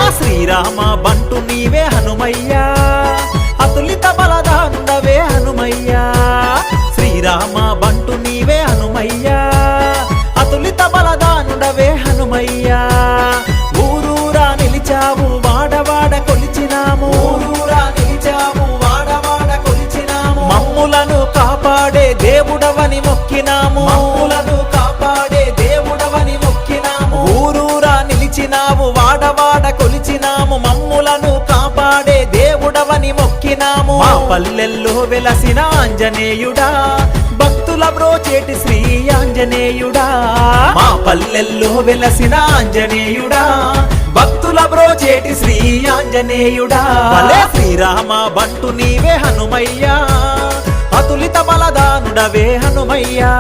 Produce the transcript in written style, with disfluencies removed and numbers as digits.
ఆ శ్రీరామ బంటు నీవే హనుమయ్యా, అతులిత బలదానుడవే హనుమయ్యా. శ్రీరామ బంటు నీవే హనుమయ్యా, అతులిత బలదానుడవే హనుమయ్యా. ఊరూరా నిలిచావు వాడవాడ కొలిచినాము, ఊరూరా నిలిచావు వాడవాడ కొలిచినాము. మమ్ములను కాపాడే దేవుడవని మొక్కినాము, మమ్ములను కాపాడే దేవుడవని మొక్కినాము. ఊరూరా నిలిచినావు వాడవాడ కొలిచినాము, మమ్ములను కాపాడే దేవుడవని మొక్కినాము. మా పల్లెల్లో వెలసిన ఆంజనేయుడా, భక్తుల బ్రోచేటి శ్రీ ఆంజనేయుడా. మా పల్లెల్లో వెలసిన ఆంజనేయుడా, భక్తుల బ్రోచేటి శ్రీ ఆంజనేయుడా. భలే శ్రీరామ బంటు నీవే హనుమయ్యా, అతులిత బలదానుడవే హనుమయ్యా.